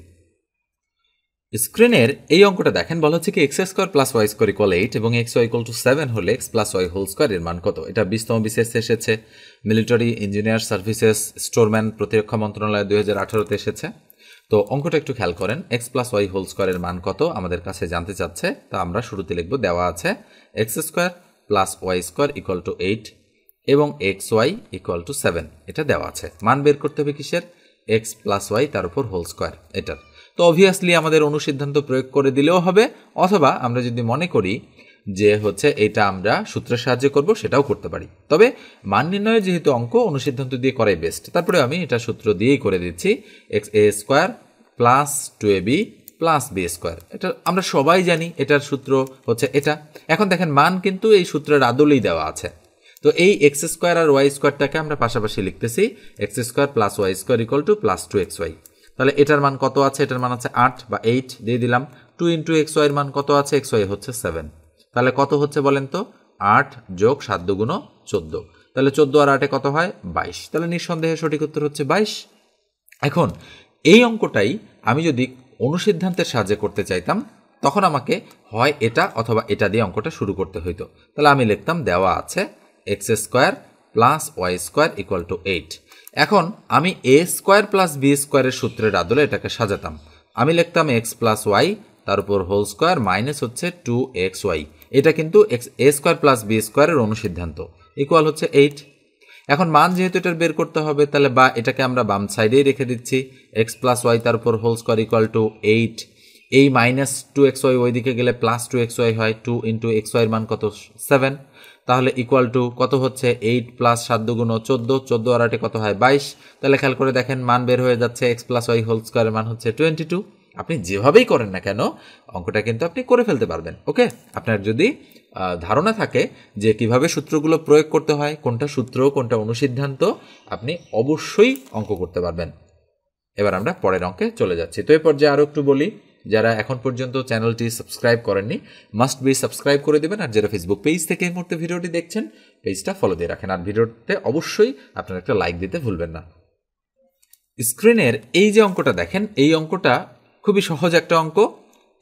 স্ক্রিনের এই অঙ্কটা দেখেন, বলা হচ্ছে কি x square plus y square equal 8 এবং এক্স ওয়াই ইকুয়াল টু 7 হলে x plus y whole square এর মান কত? এটা 20তম বিসিএস এসেছে, মিলিটারি ইঞ্জিনিয়ার সার্ভিসেস স্টোরম্যান প্রতিরক্ষা মন্ত্রণালয় 2018-তে এসেছে। তো অঙ্কটা একটু খেয়াল করেন, এক্স প্লাস ওয়াই হোল স্কোয়ারের মান কত আমাদের কাছে জানতে চাচ্ছে। তা আমরা শুরুতে লিখব, দেওয়া আছে x square plus y square equal to 8 এবং এক্স ওয়াই ইকুয়াল টু 7, এটা দেওয়া আছে। মান বের করতে হবে কিসের? এক্স প্লাস ওয়াই তার উপর হোল স্কোয়ার এটার। তো অবভিয়াসলি আমাদের অনুসিদ্ধান্ত প্রয়োগ করে দিলেও হবে, অথবা আমরা যদি মনে করি যে হচ্ছে এটা আমরা সূত্রের সাহায্যে করব, সেটাও করতে পারি। তবে মান নির্ণয়ের যেহেতু অঙ্ক, অনুসিদ্ধান্ত দিয়ে করাই বেস্ট। তারপরে আমি এটা সূত্র দিয়েই করে দিচ্ছি, X A square plus 2ab plus B square. এটা আমরা সবাই জানি, এটার সূত্র হচ্ছে এটা। এখন দেখেন মান কিন্তু এই সূত্রের আদলেই দেওয়া আছে। তো এই এক্স স্কোয়ার আর ওয়াই স্কোয়ারটাকে আমরা পাশাপাশি লিখতেছি, x square plus y square equal to plus 2xy। তাহলে এটার মান কত আছে? এটার মান আছে 8 বা 8 দিয়ে দিলাম। 2 ইন্টু এক্স ওয়াইয়ের মান কত আছে? এক্স ওয়াই হচ্ছে 7। তাহলে কত হচ্ছে বলেন তো? 8 যোগ 7 দুগুণ 14। তাহলে 14 আর 8 কত হয়? 22। তাহলে নিঃসন্দেহে সঠিক উত্তর হচ্ছে 22। এখন এই অঙ্কটাই আমি যদি অনুসিদ্ধান্তের সাহায্যে করতে চাইতাম, তখন আমাকে হয় এটা অথবা এটা দিয়ে অঙ্কটা শুরু করতে হইতো। তাহলে আমি লিখতাম, দেওয়া আছে x square plus y square equal to 8। এখন আমি এ স্কোয়ার প্লাস বি স্কোয়ারের সূত্রের আদলে এটাকে সাজাতাম। আমি লিখতাম এক্স প্লাস ওয়াই তার উপর হোল স্কোয়ার মাইনাস হচ্ছে 2xy। এটা কিন্তু এ স্কোয়ার প্লাস বি স্কোয়ারের অনুসিদ্ধান্ত, ইকুয়াল হচ্ছে 8। এখন মান যেহেতু এটার বের করতে হবে, তাহলে বা এটাকে আমরা বাম সাইডেই রেখে দিচ্ছি, এক্স প্লাস ওয়াই তার উপর হোল স্কোয়ার ইকুয়াল টু 8। এই মাইনাস 2xy ওই দিকে গেলে প্লাস 2xy হয়। 2 ইন্টু এক্স ওয়াইয়ের মান কত? 7। তাহলে ইকুয়াল টু কত হচ্ছে? 8 প্লাস 7 দুগুণ 14, 14 আর 8 কত হয়? 22। তাহলে খেয়াল করে দেখেন মান বের হয়ে যাচ্ছে, এক্স প্লাস ওয়াই হোল স্কোয়ারের মান হচ্ছে 22। আপনি যেভাবেই করেন না কেন অঙ্কটা কিন্তু আপনি করে ফেলতে পারবেন। ওকে, আপনার যদি ধারণা থাকে যে কিভাবে সূত্রগুলো প্রয়োগ করতে হয়, কোনটা সূত্র কোনটা অনুসিদ্ধান্ত, আপনি অবশ্যই অঙ্ক করতে পারবেন। এবার আমরা পরের অঙ্কে চলে যাচ্ছি। তো এই পর্যায়ে আরও একটু বলি, যারা এখন পর্যন্ত চ্যানেলটি সাবস্ক্রাইব করেননি মাস্ট বি সাবস্ক্রাইব করে দেবেন। আর যারা ফেসবুক পেজ থেকে এই মুহূর্তে ভিডিওটি দেখছেন, পেজটা ফলো দিয়ে রাখেন। আর ভিডিওতে অবশ্যই আপনারা একটা লাইক দিতে ভুলবেন না। স্ক্রিনের এই যে অঙ্কটা দেখেন, এই অঙ্কটা খুবই সহজ একটা অঙ্ক।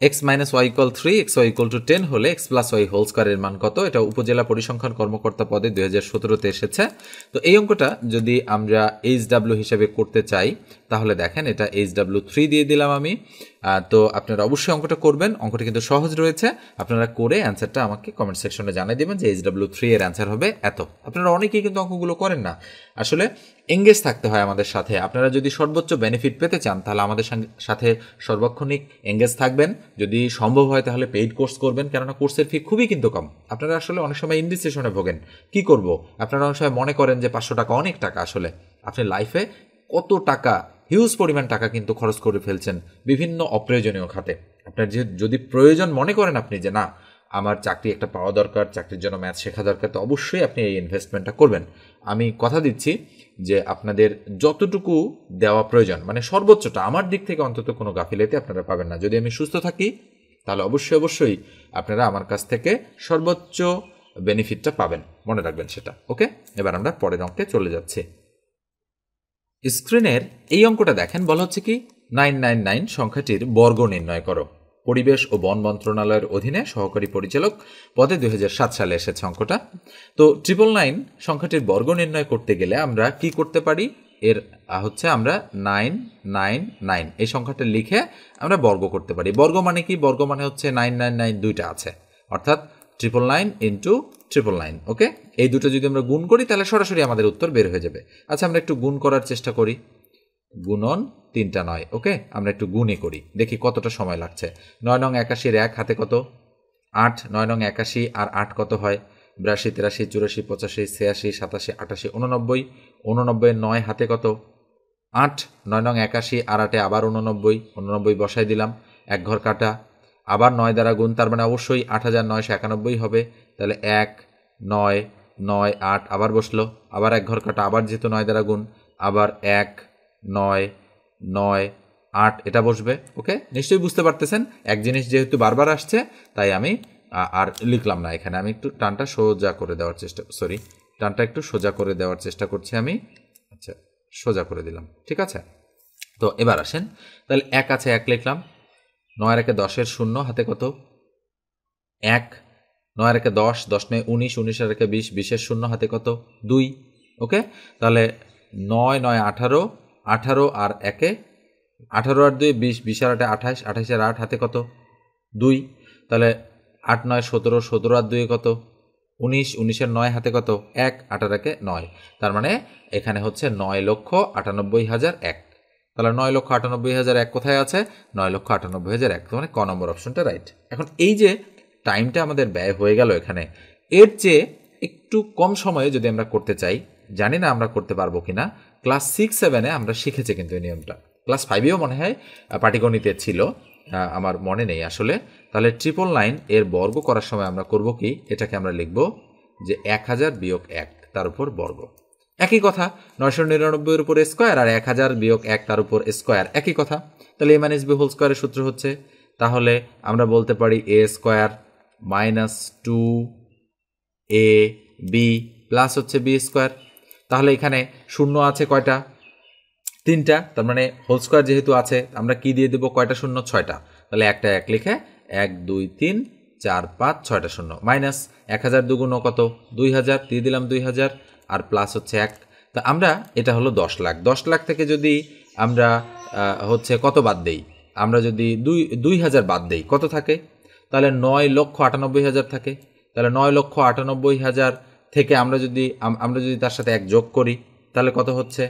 X minus y equal 3, x y equal to 10 হলে এক্স প্লাস ওয়াই হোল স্কোয়ারের মান কত? এটা উপজেলা পরিসংখ্যান কর্মকর্তা পদে 2017-তে এসেছে। তো এই অঙ্কটা যদি আমরা HW হিসেবে করতে চাই, তাহলে দেখেন এটা HW3 দিয়ে দিলাম আমি। তো আপনারা অবশ্যই অঙ্কটা করবেন, অঙ্কটা কিন্তু সহজ রয়েছে। আপনারা করে অ্যান্সারটা আমাকে কমেন্ট সেকশনে জানিয়ে দেবেন যে HW3 এর অ্যান্সার হবে এত। আপনারা অনেকেই কিন্তু অঙ্কগুলো করেন না, আসলে এঙ্গেজ থাকতে হয় আমাদের সাথে। আপনারা যদি সর্বোচ্চ বেনিফিট পেতে চান, তাহলে আমাদের সাথে সর্বক্ষণিক এঙ্গেজ থাকবেন। যদি সম্ভব হয় তাহলে পেইড কোর্স করবেন, কেননা কোর্সের ফি খুবই কিন্তু কম। আপনারা আসলে অনেক সময় ইনডিসিশনে ভোগেন, কি করব। আপনারা অনেক সময় মনে করেন যে 500 টাকা অনেক টাকা, আসলে আপনি লাইফে কত টাকা, হিউজ পরিমাণ টাকা কিন্তু খরচ করে ফেলছেন বিভিন্ন অপ্রয়োজনীয় খাতে। আপনার যদি প্রয়োজন মনে করেন আপনি যে না আমার চাকরি একটা পাওয়া দরকার, চাকরির জন্য ম্যাথ শেখা দরকার, তো অবশ্যই আপনি এই ইনভেস্টমেন্টটা করবেন। আমি কথা দিচ্ছি যে আপনাদের যতটুকু দেওয়া প্রয়োজন, মানে সর্বোচ্চটা আমার দিক থেকে অন্তত কোনো গাফিলতি আপনারা পাবেন না। যদি আমি সুস্থ থাকি তাহলে অবশ্যই আপনারা আমার কাছ থেকে সর্বোচ্চ বেনিফিটটা পাবেন, মনে রাখবেন সেটা। ওকে, এবার আমরা পরের অঙ্কে চলে যাচ্ছি। স্ক্রিনের এই অঙ্কটা দেখেন, বলা হচ্ছে কি 999 সংখ্যাটির বর্গ নির্ণয় করো। পরিবেশ ও বন মন্ত্রণালয়ের অধীনে সহকারী পরিচালক পদে 2007 সালে এসেছে অঙ্কটা। তো 999 সংখ্যাটির বর্গ নির্ণয় করতে গেলে আমরা কি করতে পারি? এর হচ্ছে আমরা 999 এই সংখ্যাটা লিখে আমরা বর্গ করতে পারি। বর্গ মানে কি? বর্গ মানে হচ্ছে 999 দুইটা আছে, অর্থাৎ 999 ইন্টু 999। ওকে, এই দুটো যদি আমরা গুণ করি তাহলে সরাসরি আমাদের উত্তর বের হয়ে যাবে। আচ্ছা, আমরা একটু গুণ করার চেষ্টা করি। গুণন 3টা 9। ওকে, আমরা একটু গুণে করি, দেখি কতটা সময় লাগছে। 9 নং 81 এক হাতে কত? 8। 9 নং 81 আর 8 কত হয়? 82, 83, 84, 85, 86, 87, 88, 89, 89 9 হাতে কত 8, 9 নং 81 আর 8 আবার 89 বসাই দিলাম, এক ঘর কাটা, আবার 9 দ্বারা গুণ, তার মানে অবশ্যই 8991 হবে। তাহলে 1 9 9 8 আবার বসলো, আবার এক ঘর কাটা, আবার যেহেতু 9 দ্বারা গুণ, আবার 1 9 9 8 এটা বসবে। ওকে, নিশ্চয়ই বুঝতে পারতেছেন এক জিনিস যেহেতু বারবার আসছে তাই আমি আর লিখলাম না এখানে, আমি একটু টানটা সোজা করে দেওয়ার চেষ্টা করছি আমি। আচ্ছা, সোজা করে দিলাম, ঠিক আছে। তো এবার আসেন, তাহলে 1 আছে 1 লিখলাম, 9 একে 10 শূন্য হাতে কত 1, 9 একে 10 10 9 19 19 একে 20 20 শূন্য হাতে কত 2। ওকে, তাহলে 9 9 18 18 আর 1 18 আর 2 20 20 আর 8 28 28 আর 8 হাতে কত 2। তাহলে 8 9 17 17 আর 2 কত 19 19 এর 9 হাতে কত 1 8 আর 1 9। তার মানে এখানে হচ্ছে 9,98,001। তাহলে 9,98,001 কোথায় আছে? 9,98,001। মানে ক নম্বর অপশনটা রাইট। এখন এই যে টাইমটা আমাদের ব্যয় হয়ে গেল এখানে, এর চেয়ে একটু কম সময়ে যদি আমরা করতে চাই, জানি না আমরা করতে পারবো কিনা। ক্লাস 6-7-এ আমরা শিখেছি কিন্তু এই নিয়মটা, ক্লাস 5-এও মনে হয় পাটিগণিতে ছিল, আমার মনে নেই আসলে। তাহলে 999 এর বর্গ করার সময় আমরা করব কি, এটাকে আমরা লিখব যে 1000 বিয়োগ 1 তার উপর বর্গ। একই কথা, 999 এর উপর স্কোয়ার আর 1000 বিয়োগ 1 তার উপর স্কোয়ার, একই কথা। তাহলে a মাইনাস বি হোল স্কোয়ারের সূত্র হচ্ছে, তাহলে আমরা বলতে পারি a square minus 2ab plus হচ্ছে b স্কোয়ার। তাহলে এখানে শূন্য আছে কয়টা? 3টা। তার মানে হোল স্কোয়ার যেহেতু আছে আমরা কি দিয়ে দেবো, কয়টা শূন্য? 6টা। তাহলে একটা 1 লিখে 1 2 3 4 5 6টা শূন্য, মাইনাস 1000 দুগুণ কত 2000 দিয়ে দিলাম 2000, আর প্লাস হচ্ছে 1। তা আমরা এটা হলো 10 লাখ। 10 লাখ থেকে যদি আমরা হচ্ছে কত বাদ দেই, আমরা যদি 2000 বাদ দেই কত থাকে? তাহলে 9,98,000 থাকে। তাহলে 9,98,000 থেকে আমরা যদি তার সাথে 1 যোগ করি তাহলে কত হচ্ছে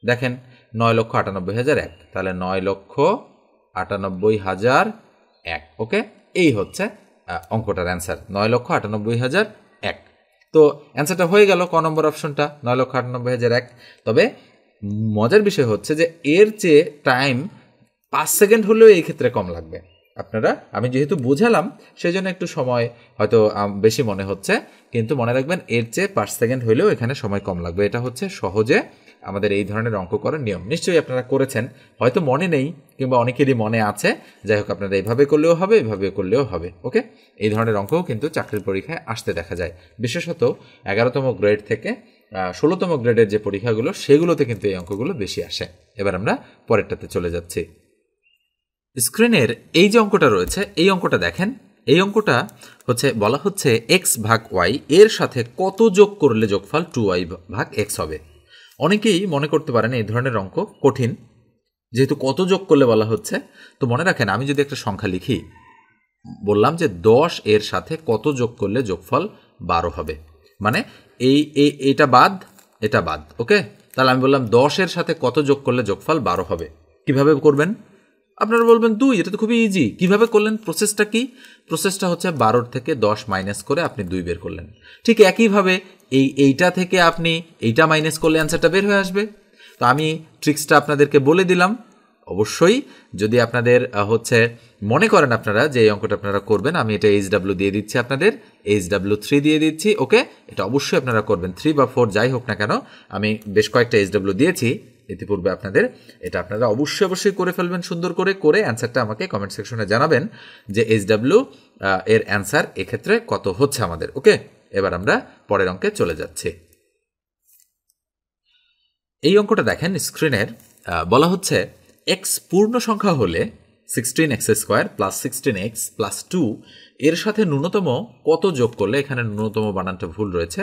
দেখেন, 9,98,001। তাহলে 9,98,001। ওকে, এই হচ্ছে অঙ্কটার অ্যান্সার 9,98,001। তো অ্যান্সারটা হয়ে গেল ক নম্বর অপশনটা 9,98,001। তবে মজার বিষয় হচ্ছে যে এর চেয়ে টাইম 5 সেকেন্ড হলেও এই ক্ষেত্রে কম লাগবে। আপনারা, আমি যেহেতু বুঝালাম সেই জন্য একটু সময় হয়তো বেশি মনে হচ্ছে, কিন্তু মনে রাখবেন এর চেয়ে 5 সেকেন্ড হলেও এখানে সময় কম লাগবে। এটা হচ্ছে সহজে আমাদের এই ধরনের অঙ্ক করার নিয়ম। নিশ্চয়ই আপনারা করেছেন, হয়তো মনে নেই কিংবা অনেকেরই মনে আছে। যাই হোক, আপনারা এইভাবে করলেও হবে, এভাবে করলেও হবে। ওকে, এই ধরনের অঙ্কও কিন্তু চাকরির পরীক্ষায় আসতে দেখা যায়, বিশেষত 11তম গ্রেড থেকে 16তম গ্রেডের যে পরীক্ষাগুলো সেগুলোতে কিন্তু এই অঙ্কগুলো বেশি আসে। এবার আমরা পরেরটাতে চলে যাচ্ছি। স্ক্রিনের এই যে অঙ্কটা রয়েছে, এই অঙ্কটা দেখেন। এই অঙ্কটা বলা হচ্ছে এক্স ভাগ ওয়াই এর সাথে কত যোগ করলে যোগফল 2y ভাগ এক্স হবে। অনেকেই মনে করতে পারেন এই ধরনের অঙ্ক কঠিন, যেহেতু কত যোগ করলে বলা হচ্ছে। তো মনে রাখেন, আমি যদি একটা সংখ্যা লিখি, বললাম যে 10 এর সাথে কত যোগ করলে যোগফল 12 হবে, মানে এটা বাদ এটা বাদ। ওকে, তাহলে আমি বললাম 10 এর সাথে কত যোগ করলে যোগফল 12 হবে। কিভাবে করবেন? আপনারা বলবেন 2, এটা তো খুবই ইজি। কিভাবে করলেন? প্রসেসটা কি? প্রসেসটা হচ্ছে 12 থেকে 10 মাইনাস করে আপনি 2 বের করলেন। ঠিক একইভাবে এইটা থেকে আপনি এইটা মাইনাস করলে অ্যান্সারটা বের হয়ে আসবে। তো আমি ট্রিক্সটা আপনাদেরকে বলে দিলাম। অবশ্যই যদি আপনাদের মনে করেন আপনারা যে এই অঙ্কটা আপনারা করবেন, আমি এটা HW দিয়ে দিচ্ছি, আপনাদের HW3 দিয়ে দিচ্ছি। ওকে, এটা অবশ্যই আপনারা করবেন, 3 বা 4 যাই হোক না কেন। আমি বেশ কয়েকটা HW দিয়েছি ইতিপূর্বে আপনাদের, এটা আপনারা অবশ্যই করে ফেলবেন সুন্দর করে অ্যান্সারটা আমাকে কমেন্ট সেকশনে জানাবেন যে HW এর অ্যান্সার এক্ষেত্রে কত হচ্ছে আমাদের। ওকে, এবার আমরা পরের অঙ্কে চলে যাচ্ছি। এই অঙ্কটা দেখেন স্ক্রিনের, বলা হচ্ছে এক্স পূর্ণ সংখ্যা হলে 16x² প্লাস 16x প্লাস 2 এর সাথে ন্যূনতম কত যোগ করলে, এখানে ন্যূনতম বানানটা ভুল রয়েছে,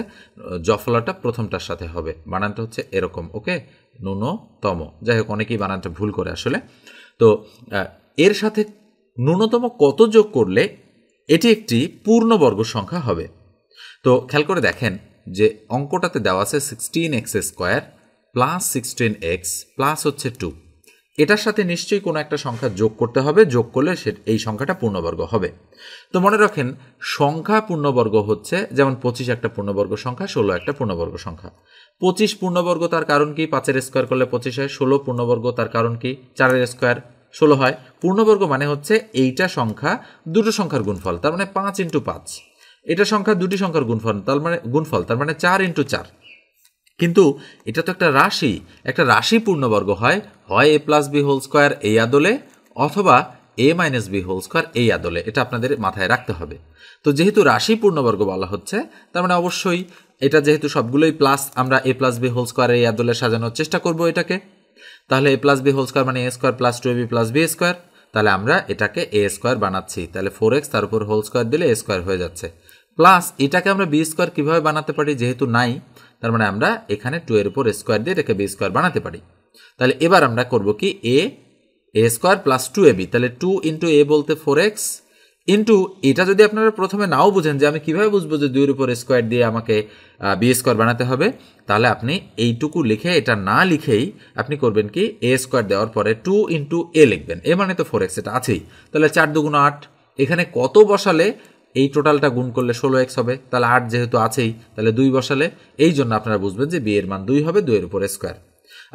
জফলাটা প্রথমটার সাথে হবে, বানানটা হচ্ছে এরকম। ওকে, ন্যূনতম, যাই হোক অনেকেই বানানটা ভুল করে আসলে। তো এর সাথে ন্যূনতম কত যোগ করলে এটি একটি পূর্ণবর্গ সংখ্যা হবে। তো খেয়াল করে দেখেন যে অঙ্কটাতে দেওয়া আছে 16x² প্লাস 16x প্লাস হচ্ছে 2। এটার সাথে নিশ্চয়ই কোনো একটা সংখ্যা যোগ করতে হবে, যোগ করলে এই সংখ্যাটা পূর্ণবর্গ হবে। তো মনে রাখেন সংখ্যা পূর্ণবর্গ হচ্ছে যেমন 25 একটা পূর্ণবর্গ সংখ্যা, 16 একটা পূর্ণবর্গ সংখ্যা। 25 পূর্ণবর্গ তার কারণ কি? 5-এর স্কোয়ার করলে 25 হয়। 16 পূর্ণবর্গ তার কারণ কি? 4-এর স্কোয়ার 16 হয়। পূর্ণবর্গ মানে হচ্ছে এইটা সংখ্যা দুটো সংখ্যার গুণফল, তার মানে 5 × 5। এটা সংখ্যা দুটি সংখ্যার গুণফল তার মানে 4 × 4। কিন্তু এটা তো একটা রাশি, একটা রাশি পূর্ণবর্গ হয় a + b² এই আদলে, অথবা a - b² এই আদলে। এটা আপনাদের মাথায় রাখতে হবে। তো যেহেতু রাশি পূর্ণবর্গ বলা হচ্ছে, তার মানে অবশ্যই এটা যেহেতু সবগুলোই প্লাস, আমরা a + b² এই আদলে সাজানোর চেষ্টা করব এটাকে। তাহলে a + b² মানে a² + 2ab + b²। তাহলে আমরা এটাকে a² বানাচ্ছি, তাহলে 4x তার উপর হোল স্কোয়ার দিলে a² হয়ে যাচ্ছে। প্লাস এটাকে আমরা b² কিভাবে বানাতে পারি? যেহেতু নাই, তার মানে আমরা এখানে 2 এর উপর স্কোয়ার দিয়ে এটাকে b² বানাতে পারি। তাহলে এবার আমরা করব কি, a² + 2ab, তাহলে 2 × a বলতে 4x ইন্টু, এটা যদি আপনারা প্রথমে নাও বুঝেন যে আমি কিভাবে বুঝবো যে 2 এর উপর স্কোয়ার দিয়ে আমাকে b² বানাতে হবে, তাহলে আপনি এইটুকু লিখে, এটা না লিখেই আপনি করবেন কি, a² দেওয়ার পরে 2 × a লিখবেন। এ মানে তো 4x, এটা আছেই। তাহলে 4 × 2 = 8। এখানে কত বসালে এই টোটালটা গুণ করলে 16x হবে? তাহলে 8 যেহেতু আছেই, তাহলে 2 বসালে, এই জন্য আপনারা বুঝবেন যে b এর মান 2 হবে, 2 এর উপর স্কোয়ার।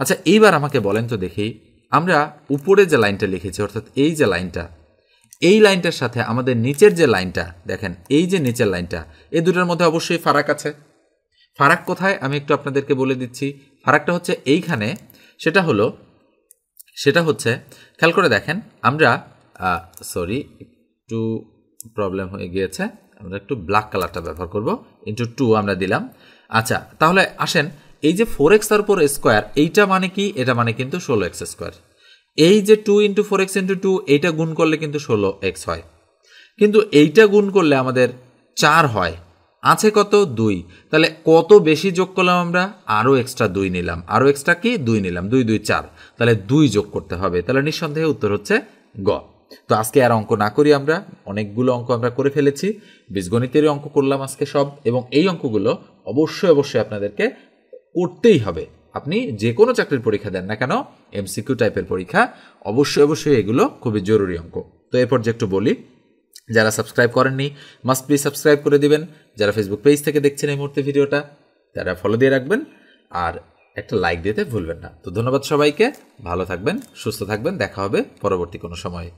আচ্ছা, এইবার আমাকে বলেন তো দেখি, আমরা উপরে যে লাইনটা লিখেছি, অর্থাৎ এই যে লাইনটা, এই লাইনটার সাথে আমাদের নিচের যে লাইনটা, দেখেন এই যে নিচের লাইনটা, এই দুটোর মধ্যে অবশ্যই ফারাক আছে। ফারাক কোথায় আমি একটু আপনাদেরকে বলে দিচ্ছি। ফারাকটা হচ্ছে এইখানে। সেটা হচ্ছে খেয়াল করে দেখেন, আমরা সরি একটু প্রবলেম হয়ে গিয়েছে, আমরা একটু ব্ল্যাক কালারটা ব্যবহার করব, ×2 আমরা দিলাম। আচ্ছা, তাহলে আসেন, এই যে 4x তার উপর স্কোয়ার, এইটা মানে কি? এটা মানে কিন্তু 16x²। এই যে 2 × 4x × 2, এইটা গুণ করলে কিন্তু 16x হয়, কিন্তু এইটা গুণ করলে আমাদের 4 হয়। আছে কত? 2। তাহলে কত বেশি যোগ করলাম আমরা? আরও এক্সট্রা 2 নিলাম। আরও এক্সট্রা কি? 2 নিলাম। 2 × 2 = 4। তাহলে 2 যোগ করতে হবে। তাহলে নিঃসন্দেহে উত্তর হচ্ছে গ। তো আজকে আর অঙ্ক না করি, আমরা অনেকগুলো অঙ্ক আমরা করে ফেলেছি, বীজগণিতেরই অঙ্ক করলাম আজকে সব, এবং এই অঙ্কগুলো অবশ্যই আপনাদেরকে করতেই হবে। আপনি যে কোনো চাকরির পরীক্ষা দেন না কেন, MCQ টাইপের পরীক্ষা, অবশ্যই এগুলো খুবই জরুরি অঙ্ক। তো এরপর যে একটু বলি, যারা সাবস্ক্রাইব করেননি মাস্ট প্লিজ সাবস্ক্রাইব করে দিবেন। যারা ফেসবুক পেজ থেকে দেখছেন এই মুহূর্তে ভিডিওটা, তারা ফলো দিয়ে রাখবেন, আর একটা লাইক দিতে ভুলবেন না। তো ধন্যবাদ সবাইকে, ভালো থাকবেন, সুস্থ থাকবেন, দেখা হবে পরবর্তী কোনো সময়ে।